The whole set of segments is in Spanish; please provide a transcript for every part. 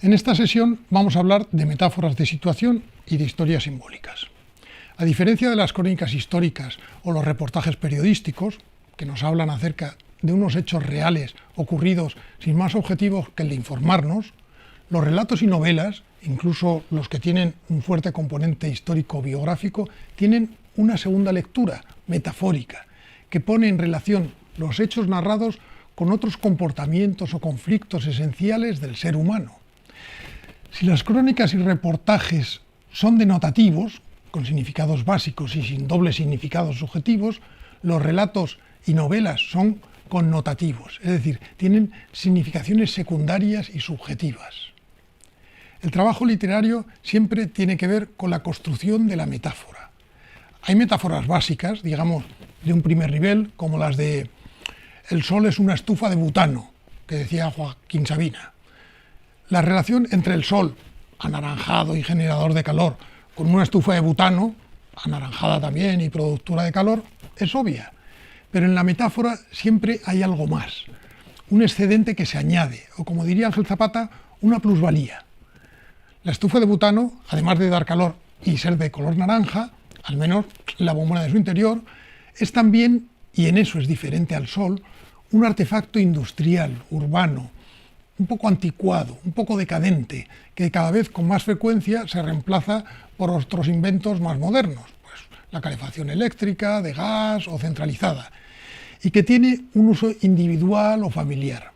En esta sesión vamos a hablar de metáforas de situación y de historias simbólicas. A diferencia de las crónicas históricas o los reportajes periodísticos, que nos hablan acerca de unos hechos reales ocurridos sin más objetivos que el de informarnos, los relatos y novelas, incluso los que tienen un fuerte componente histórico-biográfico, tienen una segunda lectura, metafórica, que pone en relación los hechos narrados con otros comportamientos o conflictos esenciales del ser humano. Si las crónicas y reportajes son denotativos, con significados básicos y sin dobles significados subjetivos, los relatos y novelas son connotativos, es decir, tienen significaciones secundarias y subjetivas. El trabajo literario siempre tiene que ver con la construcción de la metáfora. Hay metáforas básicas, digamos, de un primer nivel, como las de el sol es una estufa de butano, que decía Joaquín Sabina. La relación entre el sol, anaranjado y generador de calor, con una estufa de butano, anaranjada también y productora de calor, es obvia. Pero en la metáfora siempre hay algo más, un excedente que se añade, o como diría Ángel Zapata, una plusvalía. La estufa de butano, además de dar calor y ser de color naranja, al menos la bombona de su interior, es también, y en eso es diferente al sol, un artefacto industrial, urbano, un poco anticuado, un poco decadente, que cada vez con más frecuencia se reemplaza por otros inventos más modernos, pues la calefacción eléctrica, de gas o centralizada, y que tiene un uso individual o familiar.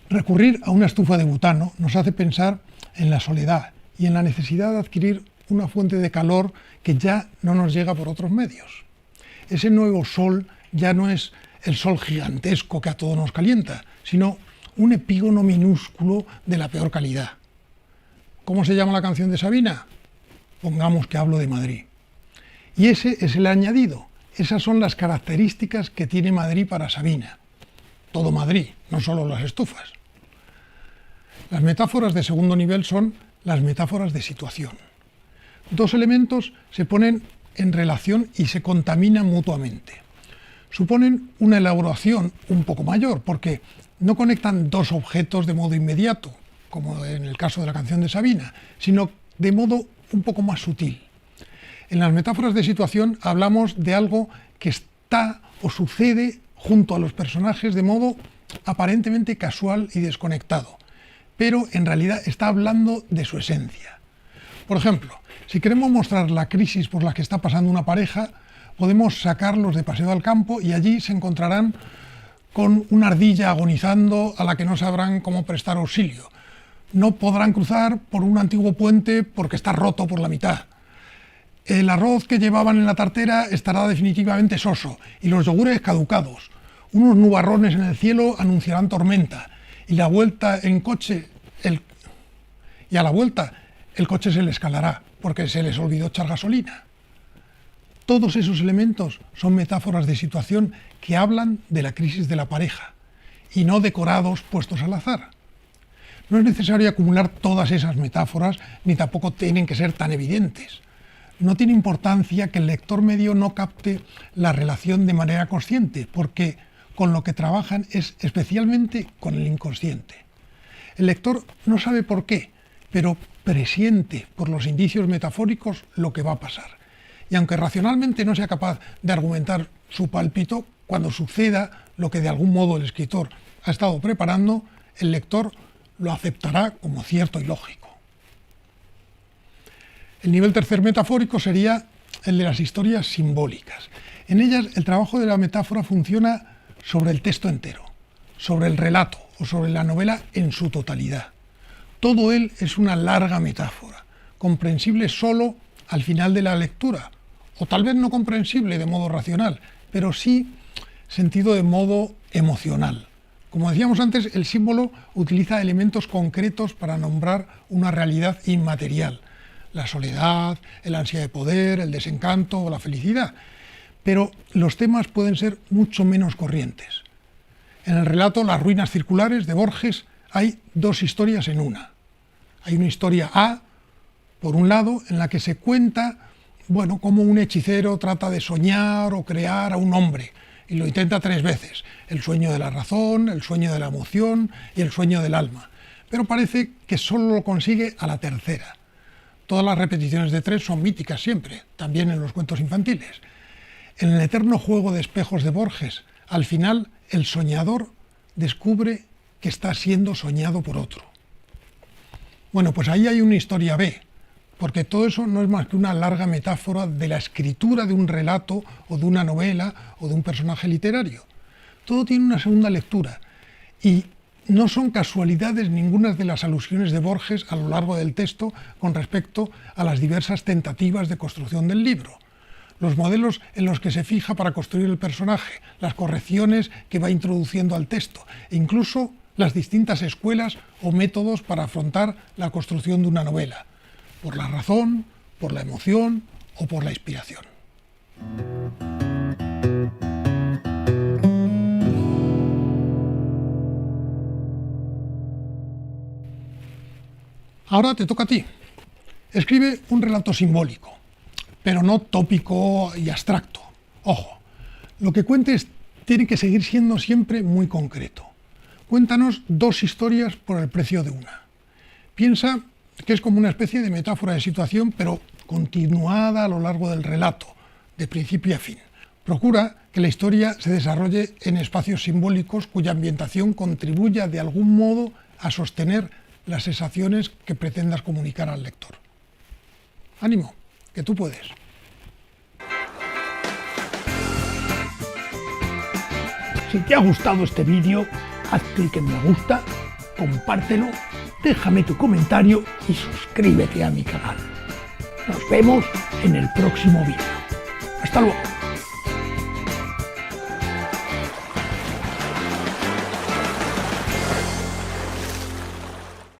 Recurrir a una estufa de butano nos hace pensar en la soledad y en la necesidad de adquirir una fuente de calor que ya no nos llega por otros medios. Ese nuevo sol ya no es el sol gigantesco que a todos nos calienta, sino un epígono minúsculo de la peor calidad. ¿Cómo se llama la canción de Sabina? Pongamos que hablo de Madrid. Y ese es el añadido. Esas son las características que tiene Madrid para Sabina. Todo Madrid, no solo las estufas. Las metáforas de segundo nivel son las metáforas de situación. Dos elementos se ponen en relación y se contaminan mutuamente. Suponen una elaboración un poco mayor, porque no conectan dos objetos de modo inmediato, como en el caso de la canción de Sabina, sino de modo un poco más sutil. En las metáforas de situación hablamos de algo que está o sucede junto a los personajes de modo aparentemente casual y desconectado, pero en realidad está hablando de su esencia. Por ejemplo, si queremos mostrar la crisis por la que está pasando una pareja, podemos sacarlos de paseo al campo y allí se encontrarán con una ardilla agonizando a la que no sabrán cómo prestar auxilio. No podrán cruzar por un antiguo puente porque está roto por la mitad. El arroz que llevaban en la tartera estará definitivamente soso y los yogures caducados. Unos nubarrones en el cielo anunciarán tormenta y a la vuelta el coche se les calará porque se les olvidó echar gasolina. Todos esos elementos son metáforas de situación que hablan de la crisis de la pareja y no decorados puestos al azar. No es necesario acumular todas esas metáforas ni tampoco tienen que ser tan evidentes. No tiene importancia que el lector medio no capte la relación de manera consciente, porque con lo que trabajan es especialmente con el inconsciente. El lector no sabe por qué, pero presiente por los indicios metafóricos lo que va a pasar. Y aunque racionalmente no sea capaz de argumentar su pálpito, cuando suceda lo que de algún modo el escritor ha estado preparando, el lector lo aceptará como cierto y lógico. El nivel tercer metafórico sería el de las historias simbólicas. En ellas el trabajo de la metáfora funciona sobre el texto entero, sobre el relato o sobre la novela en su totalidad. Todo él es una larga metáfora, comprensible solo al final de la lectura, o tal vez no comprensible de modo racional, pero sí sentido de modo emocional. Como decíamos antes, el símbolo utiliza elementos concretos para nombrar una realidad inmaterial, la soledad, el ansia de poder, el desencanto o la felicidad, pero los temas pueden ser mucho menos corrientes. En el relato Las ruinas circulares de Borges hay dos historias en una. Hay una historia A, por un lado, en la que se cuenta, bueno, cómo un hechicero trata de soñar o crear a un hombre, y lo intenta 3 veces, el sueño de la razón, el sueño de la emoción y el sueño del alma, pero parece que solo lo consigue a la tercera. Todas las repeticiones de 3 son míticas siempre, también en los cuentos infantiles. En el eterno juego de espejos de Borges, al final el soñador descubre que está siendo soñado por otro. Bueno, pues ahí hay una historia B, porque todo eso no es más que una larga metáfora de la escritura de un relato o de una novela o de un personaje literario. Todo tiene una segunda lectura y no son casualidades ninguna de las alusiones de Borges a lo largo del texto con respecto a las diversas tentativas de construcción del libro. Los modelos en los que se fija para construir el personaje, las correcciones que va introduciendo al texto e incluso las distintas escuelas o métodos para afrontar la construcción de una novela, por la razón, por la emoción o por la inspiración. Ahora te toca a ti. Escribe un relato simbólico, pero no tópico y abstracto. Ojo, lo que cuentes tiene que seguir siendo siempre muy concreto. Cuéntanos 2 historias por el precio de una. Piensa que es como una especie de metáfora de situación, pero continuada a lo largo del relato, de principio a fin. Procura que la historia se desarrolle en espacios simbólicos cuya ambientación contribuya de algún modo a sostener las sensaciones que pretendas comunicar al lector. ¡Ánimo, que tú puedes! Si te ha gustado este vídeo, haz clic en me gusta, compártelo, déjame tu comentario y suscríbete a mi canal. Nos vemos en el próximo vídeo. ¡Hasta luego!